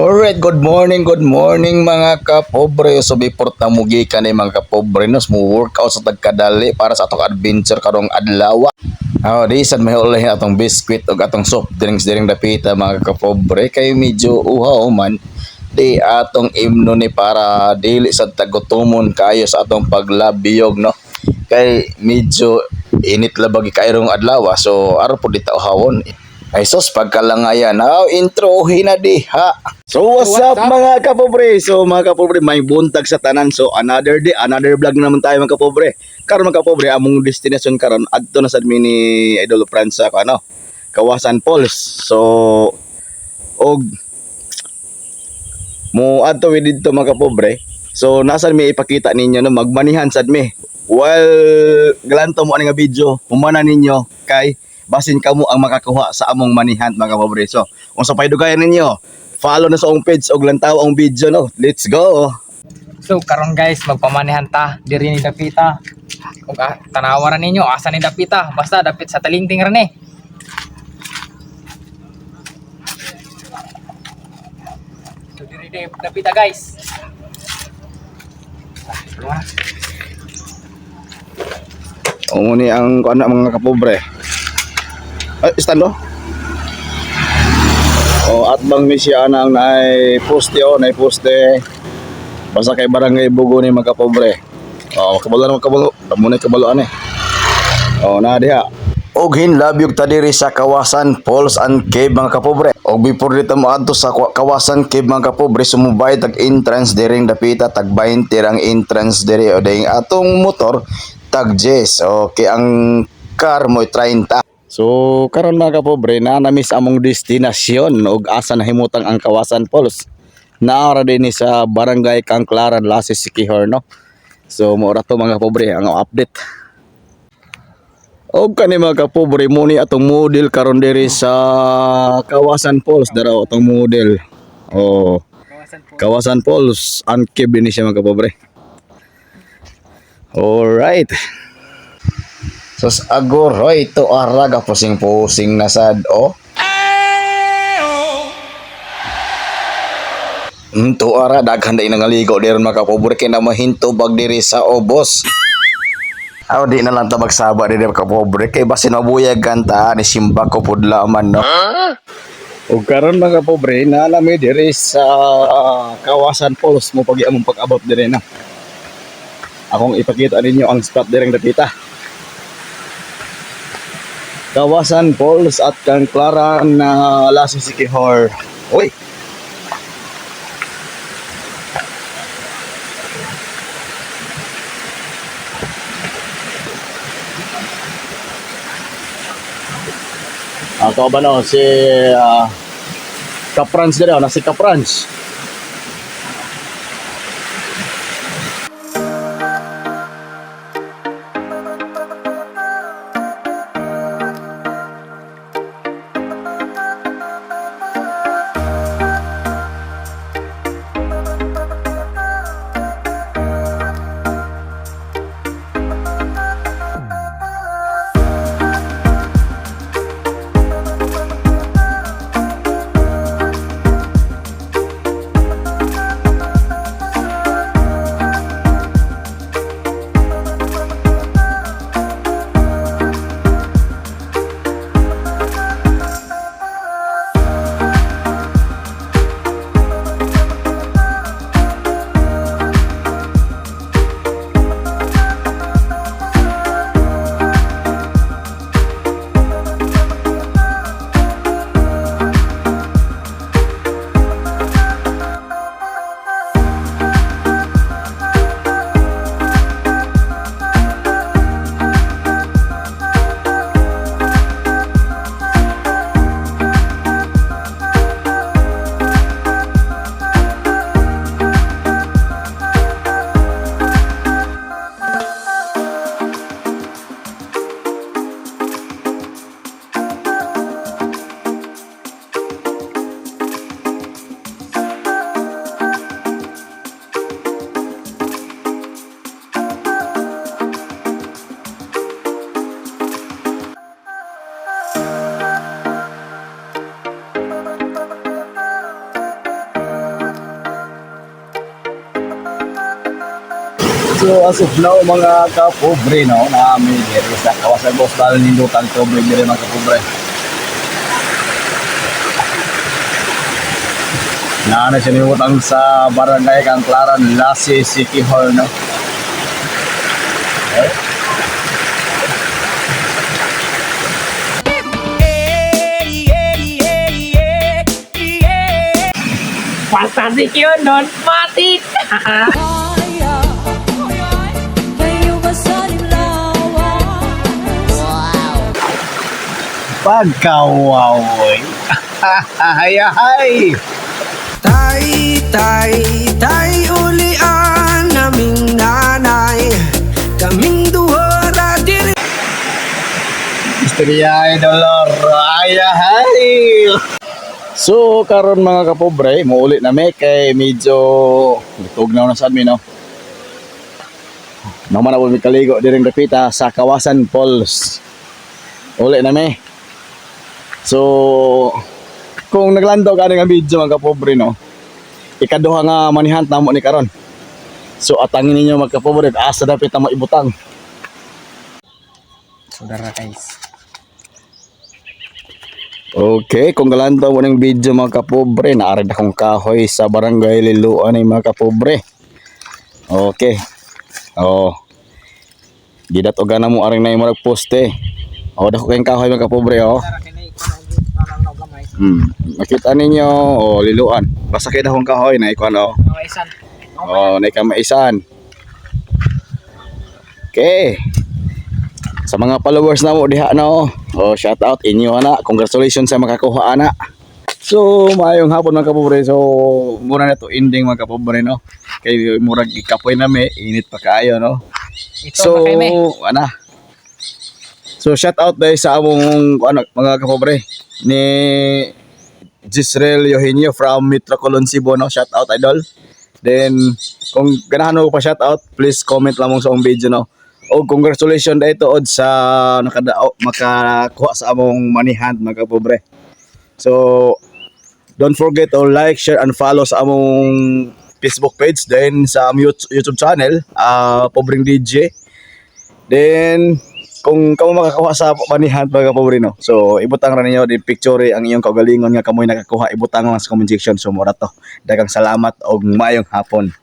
Alright, good morning mga kapobre. So before ta mugi ka ni mga kapobre nos mo workout sa tagkadali para sa atong adventure karong adlaw. Di sad may ulay atong biskwit ug atong soft drinks diring dapita mga kapobre kay medyo uhaw man di atong imno ni para dili sa tagutomon kayo sa atong paglabiyog no. Kay medyo init labagi kayo rong adlaw so aro pud dita uhawon. Ay sus, pagkalangayan. Intro hinadiha. So what's up mga kapobre? So mga kapobre, may buntag sa tanan. So another day, another vlog naman tayo mga kapobre. Karon mga kapobre, among destination karon adto na sad mi ni Idol Franz sa Kawasan Falls. So og mo adto we didto mga kapobre. So nasan mi ipakita ninyo no magmanihan sad mi. Well, galanto mo ani nga video, humana ninyo kay basin kamo ang makakuha sa among manihan mga kapobre. So, kung sa paydugayan ninyo, follow na sa akong page og lantaw ang video no. Let's go. So karon guys, magpamanihan ta diri ni dapita. Ug tanawaran ninyo asa ni dapita, basta dapit sa talingting ra ni. So diri ni dapita guys. Umuni ang kuan mga kapobre. Ay, stando. At bang mi siya nang nay poste basta kay barangay Bugo ni mga kapobre. Kabalo muna kabaluan na diha. Og hinlabyog ta diri sa Kawasan Falls and Cave mga kapobre. Og before dito mo adto sa Kawasan Cave mga kapobre, sumubay tag entrance diring dapita tag 20 ang entrance diri o ding atong motor tag 10. Okay, ang car mo 30. So karon mga kapobre na namis among destinasyon ug asa nahimutang ang Kawasan Falls. Naara din ni sa Barangay Kangklaran, Lassis, Siquijor no. So mora to mga kapobre ang update. Og kani mga kapobre mo ni atong model karon diri sa Kawasan Falls daraw atong model. Kawasan Falls ang cave ni siya mga kapobre. Alright. Sus aguro ito araga pusing-pusing na sad to ara daghan day nangaligo diron mga kapobre kay na mahinto bag diri sa obos. Di na lang ta magsaba diri mga kapobre kay basin mabuyag kanta ni simba ko pudla man no. Ug karon mga kapobre nalami diri sa Kawasan Falls mo pagi among pag-abot diri na. Akong ipakita ninyo ang spot direng dapita. Kawasan Falls at Kangklaran na Lassis, Siquijor. Uy. Ako ba no si Kaprans dito na si Kaprans. So as of now mga kapobre no, namin diri sa Kawasan Coastal Nindutan Pobre diri mga kapobre. Na sinibutang sa barangay Kangklaran, Lassi City Hall no. Okay. Fantastic yun, non matik. Kaya kayo ba sa dilawan? Pagkawawoy. Hay. Tay, ulian naming nanay. Kaming duha ra diri. Istorya dolor. Hay. So karon mga kapobre, muulit na me kay medyo litugnaw na sad mi no. Naman na mi kaligo diri dapita sa Kawasan Falls. Uli na me. So kung naglandaw ka nga video mga kapobre no, ikaduha nga manihant namo ni karon. So atangin ninyo mga kapobre, asa dapit na maibutang. Saudara guys. Okay, kung galantaw mo ng video mga kapobre, naarid akong kahoy sa barangay Liluan ay mga kapobre. Okay. Oh. Gidat og na mo aring na yung marag poste. Oh, dako kayong kahoy mga kapobre oh. Makita ninyo, oh, Liluan. Basta kay akong kahoy na ikuan oh. Maisan. Oh, na ikamaisan. Okay. Sa mga followers na mo diha na oh. Oh, shout out inyo ana. Congratulations sa makakuha ana. So, maayong hapon mga kapobre. So, mura na to ending mga kapobre no. Kay murag ikapoy na me, init pa kaayo no. Ito So, makay me. ana. So, shout out dahil sa among ano, mga kapobre ni Gisrel Eugenio from Metro Colon Cebu no. Shout out idol. Then, kung ganahan mo pa shout out, please comment lamang sa among video no. O congratulations dahil tuod sa makakuha sa among money hand mga kapobre. So don't forget to like, share and follow sa among Facebook page, then sa among YouTube channel, Pobreng DJ. Then kung kamo makakuha sa money hand mga kapobre no. So ibutang ra ninyo din picture ang iyong kaugalingon nga kamoy nakakuha, ibutang lang sa comment section. So mura to. Daghang salamat og maayong hapon.